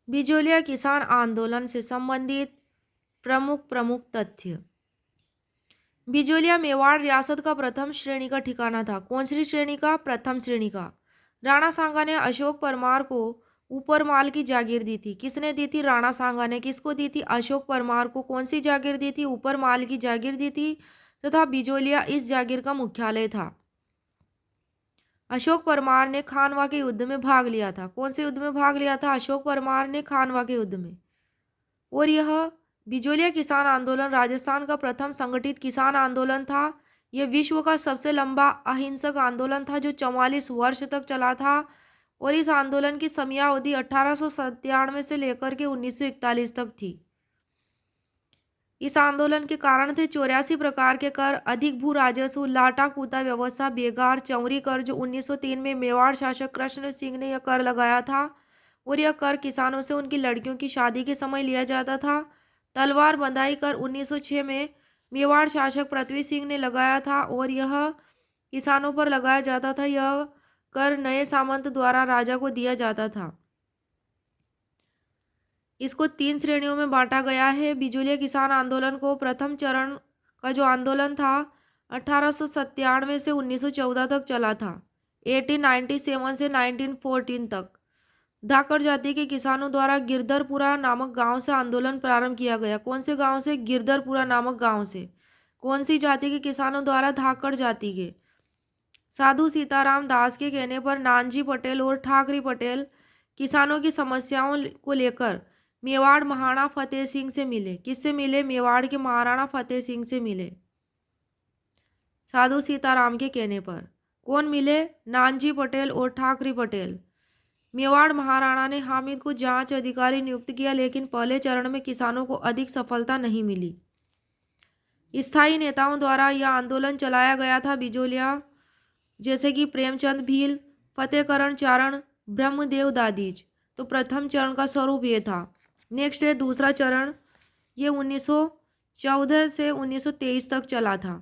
बिजोलिया किसान आंदोलन से संबंधित प्रमुख प्रमुख तथ्य। बिजोलिया मेवाड़ रियासत का प्रथम श्रेणी का ठिकाना था। कौन सी श्रेणी का? प्रथम श्रेणी का। राणा सांगा ने अशोक परमार को ऊपर माल की जागीर दी थी। किसने दी थी? राणा सांगा ने। किसको दी थी? अशोक परमार को। कौन सी जागीर दी थी? ऊपर माल की जागीर दी थी तथा बिजोलिया इस जागीर का मुख्यालय था। अशोक परमार ने खानवा के युद्ध में भाग लिया था। कौन से युद्ध में भाग लिया था? अशोक परमार ने खानवा के युद्ध में। और यह बिजोलिया किसान आंदोलन राजस्थान का प्रथम संगठित किसान आंदोलन था। यह विश्व का सबसे लंबा अहिंसक आंदोलन था जो 44 वर्ष तक चला था और इस आंदोलन की समयावधि 1897 से लेकर के 1941 तक थी। इस आंदोलन के कारण थे 84 प्रकार के कर, अधिक भू राजस्व, लाटा कूता व्यवस्था, बेगार, चौरी कर जो 1903 में मेवाड़ शासक कृष्ण सिंह ने यह कर लगाया था और यह कर किसानों से उनकी लड़कियों की शादी के समय लिया जाता था। तलवार बंधाई कर 1906 में मेवाड़ शासक पृथ्वी सिंह ने लगाया था और यह किसानों पर लगाया जाता था। यह कर नए सामंत द्वारा राजा को दिया जाता था। इसको 3 श्रेणियों में बांटा गया है। बिजोलिया किसान आंदोलन को प्रथम चरण का जो आंदोलन था 1897 से 1914 तक चला था। 1897 से 1914 तक धाकड़ जाति के किसानों द्वारा गिरधरपुरा नामक गांव से आंदोलन प्रारंभ किया गया। कौन से गांव से? गिरधरपुरा नामक गांव से। कौन सी जाति के किसानों द्वारा? धाकड़ जाति के। साधु सीताराम दास के कहने पर नानजी पटेल और ठाकरी पटेल किसानों की समस्याओं को लेकर मेवाड़ महाराणा फतेह सिंह से मिले। किससे मिले? मेवाड़ के महाराणा फतेह सिंह से मिले साधु सीताराम के कहने पर। कौन मिले? नानजी पटेल और ठाकरी पटेल। मेवाड़ महाराणा ने हामिद को जांच अधिकारी नियुक्त किया लेकिन पहले चरण में किसानों को अधिक सफलता नहीं मिली। स्थायी नेताओं द्वारा यह आंदोलन चलाया गया था। बिजोलिया जैसे कि प्रेमचंद भील, फतेहकरण चारण, ब्रह्मदेव दादीज। तो प्रथम चरण का स्वरूप ये था। नेक्स्ट है दूसरा चरण। ये 1914 से 1923 तक चला था।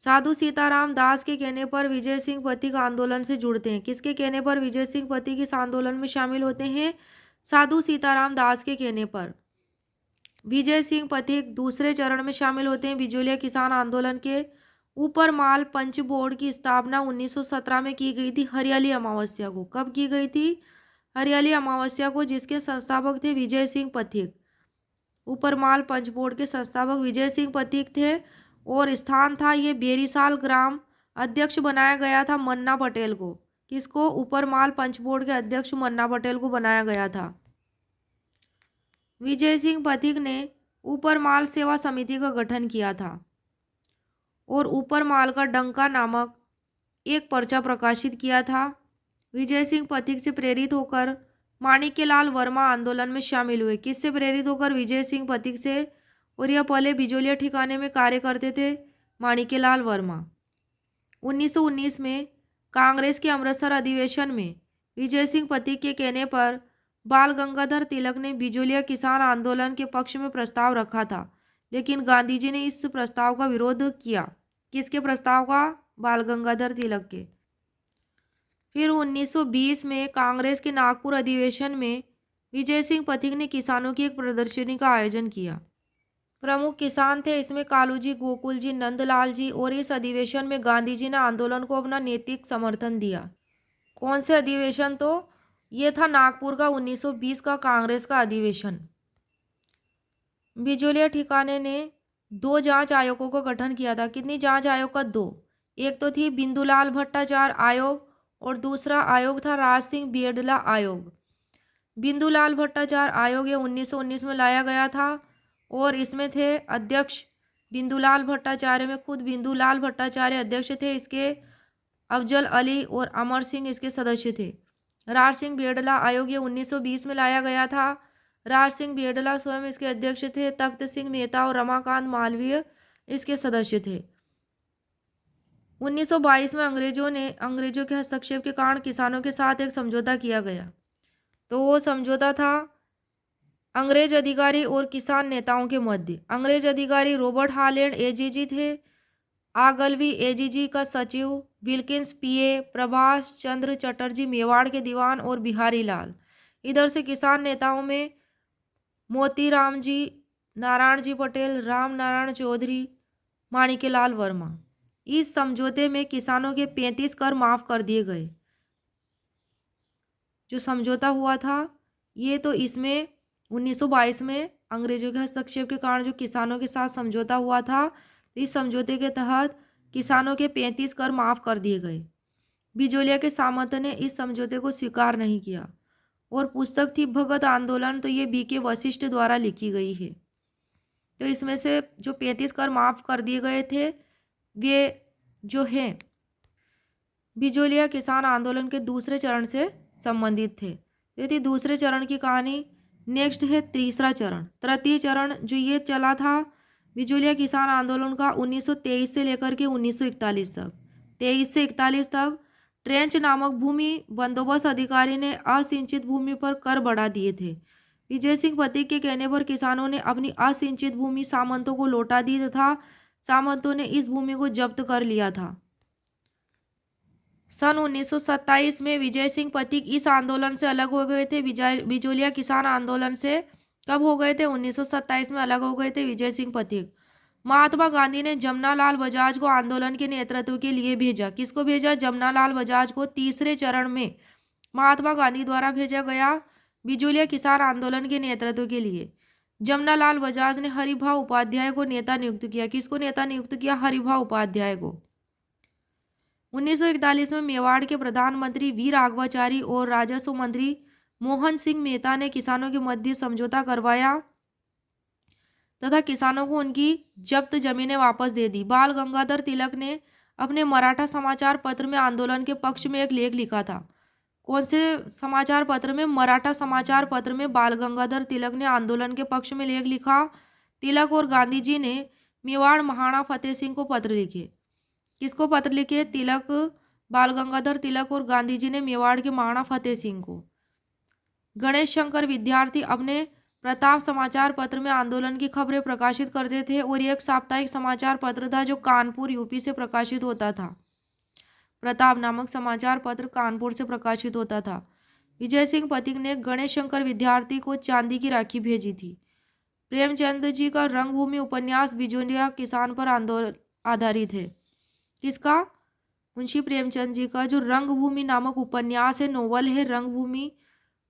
साधु सीताराम दास के कहने पर विजय सिंह पथिक आंदोलन से जुड़ते हैं। किसके कहने पर विजय सिंह पथिक इस आंदोलन में शामिल होते हैं? साधु सीताराम दास के कहने पर विजय सिंह पथिक दूसरे चरण में शामिल होते हैं। बिजोलिया किसान आंदोलन के ऊपर माल पंच बोर्ड की स्थापना 1917 में की गई थी हरियाली अमावस्या को। कब की गई थी? हरियाली अमावस्या को, जिसके संस्थापक थे विजय सिंह पथिक। ऊपर माल पंच बोर्ड के संस्थापक विजय सिंह पथिक थे और स्थान था ये बेरीसाल ग्राम। अध्यक्ष बनाया गया था मन्ना पटेल को। किसको? ऊपर माल पंच बोर्ड के अध्यक्ष मन्ना पटेल को बनाया गया था। विजय सिंह पथिक ने ऊपर माल सेवा समिति का गठन किया था और ऊपर माल का डंका नामक एक पर्चा प्रकाशित किया था। विजय सिंह पथिक से प्रेरित होकर माणिक्यलाल वर्मा आंदोलन में शामिल हुए। किससे प्रेरित होकर? विजय सिंह पथिक से। और यह पहले बिजोलिया ठिकाने में कार्य करते थे माणिक्यलाल वर्मा। 1919 में कांग्रेस के अमृतसर अधिवेशन में विजय सिंह पथिक के कहने पर बाल गंगाधर तिलक ने बिजोलिया किसान आंदोलन के पक्ष में प्रस्ताव रखा था लेकिन गांधी जी ने इस प्रस्ताव का विरोध किया। किसके प्रस्ताव का? बाल गंगाधर तिलक के। फिर 1920 में कांग्रेस के नागपुर अधिवेशन में विजय सिंह पथिक ने किसानों की एक प्रदर्शनी का आयोजन किया। प्रमुख किसान थे इसमें कालू जी, गोकुल जी, नंदलाल जी। और इस अधिवेशन में गांधी जी ने आंदोलन को अपना नैतिक समर्थन दिया। कौन से अधिवेशन? तो ये था नागपुर का 1920 का कांग्रेस का अधिवेशन। बिजोलिया ठिकाने ने 2 जांच आयोगों का गठन किया था। कितनी जांच आयोग का? 2। एक तो थी बिंदुलाल भट्टाचार्य आयोग और दूसरा आयोग था राज सिंह बेडला आयोग। बिंदुलाल भट्टाचार्य आयोग ये 1919 में लाया गया था और इसमें थे अध्यक्ष बिंदुलाल भट्टाचार्य में खुद बिंदुलाल भट्टाचार्य अध्यक्ष थे। इसके अफजल अली और अमर सिंह इसके सदस्य थे। राज सिंह बेडला आयोग ये 1920 में लाया गया था। राज सिंह बेडला स्वयं इसके अध्यक्ष थे। तख्त सिंह मेहता और रमाकांत मालवीय इसके सदस्य थे। 1922 में अंग्रेजों के हस्तक्षेप के कारण किसानों के साथ एक समझौता किया गया। तो वो समझौता था अंग्रेज अधिकारी और किसान नेताओं के मध्य। अंग्रेज अधिकारी रॉबर्ट हालैंड एजीजी थे। आगलवी एजीजी का सचिव, विल्किंस पीए, प्रभाष चंद्र चटर्जी मेवाड़ के दीवान और बिहारी लाल इधर से किसान नेताओं में मोतीराम जी, नारायण जी पटेल, राम नारायण चौधरी, माणिक्यलाल वर्मा। इस समझौते में किसानों के 35 कर माफ कर दिए गए। जो समझौता हुआ था ये तो इसमें 1922 में अंग्रेजों के हस्तक्षेप के कारण जो किसानों के साथ समझौता हुआ था, तो इस समझौते के तहत किसानों के 35 कर माफ कर दिए गए। बिजोलिया के सामंत ने इस समझौते को स्वीकार नहीं किया। और पुस्तक थी भगत आंदोलन, तो ये BK वशिष्ठ द्वारा लिखी गई है। तो इसमें से जो 35 कर माफ कर दिए गए थे वे जो है बिजोलिया किसान आंदोलन के दूसरे चरण से संबंधित थे। तो यदि दूसरे चरण की कहानी नेक्स्ट है तीसरा चरण। तृतीय चरण जो ये चला था बिजोलिया किसान आंदोलन का 1923 से लेकर के 1941 तक। 23 से 41 तक ट्रेंच नामक भूमि बंदोबस्त अधिकारी ने असिंचित भूमि पर कर बढ़ा दिए थे। विजय सिंह पथिक के कहने पर किसानों ने अपनी असिंचित भूमि सामंतों को लौटा दी तथा सामंतों ने इस भूमि को जब्त कर लिया था। सन 1927 में विजय सिंह पथिक इस आंदोलन से अलग हो गए थे। बिजोलिया किसान आंदोलन से कब हो गए थे? 1927 में अलग हो गए थे विजय सिंह पथिक। महात्मा गांधी ने जमनालाल बजाज को आंदोलन के नेतृत्व के लिए भेजा। किसको भेजा? जमनालाल बजाज को तीसरे चरण में महात्मा गांधी द्वारा भेजा गया बिजोलिया किसान आंदोलन के नेतृत्व के लिए। जमनालाल बजाज ने हरिभाऊ उपाध्याय को नेता नियुक्त किया। किसको नेता नियुक्त किया? हरिभाऊ उपाध्याय को। 1941 में मेवाड़ के प्रधानमंत्री वी राघवाचारी और राजस्व मंत्री मोहन सिंह मेहता ने किसानों के मध्य समझौता करवाया तथा किसानों को उनकी जब्त जमीनें वापस दे दी। बाल गंगाधर तिलक ने अपने मराठा समाचार पत्र में आंदोलन के पक्ष में एक लेख लिखा था। कौन से समाचार पत्र में? मराठा समाचार पत्र में बाल गंगाधर तिलक ने आंदोलन के पक्ष में लेख लिखा। तिलक और गांधी जी ने मेवाड़ महाराणा फतेह सिंह को पत्र लिखे। किसको पत्र लिखे? तिलक, बाल गंगाधर तिलक और गांधी जी ने मेवाड़ के महाराणा फतेह सिंह को। गणेश शंकर विद्यार्थी अपने प्रताप समाचार पत्र में आंदोलन की खबरें प्रकाशित करते थे और ये एक साप्ताहिक समाचार पत्र था जो कानपुर यूपी से प्रकाशित होता था। प्रताप नामक समाचार पत्र कानपुर से प्रकाशित होता था। विजय सिंह पथिक ने गणेश शंकर विद्यार्थी को चांदी की राखी भेजी थी। प्रेमचंद जी का रंगभूमि उपन्यास बिजोलिया किसान पर आधारित है। किसका? मुंशी प्रेमचंद जी का जो रंगभूमि नामक उपन्यास है, नोवेल है रंगभूमि,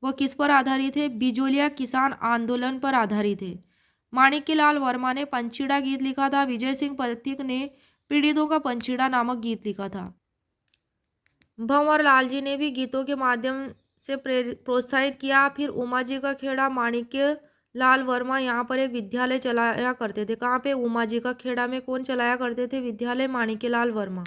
वह किस पर आधारित है? बिजोलिया किसान आंदोलन पर आधारित है। माणिक्यलाल वर्मा ने पंचीड़ा गीत लिखा था। विजय सिंह पथिक ने पीड़ितों का पंचीड़ा नामक गीत लिखा था। भंवर लाल जी ने भी गीतों के माध्यम से प्रोत्साहित किया। फिर उमा जी का खेड़ा, माणिक्य लाल वर्मा यहाँ पर एक विद्यालय चलाया करते थे। कहाँ पे? उमा जी का खेड़ा में कौन चलाया करते थे विद्यालय? माणिक्यलाल वर्मा।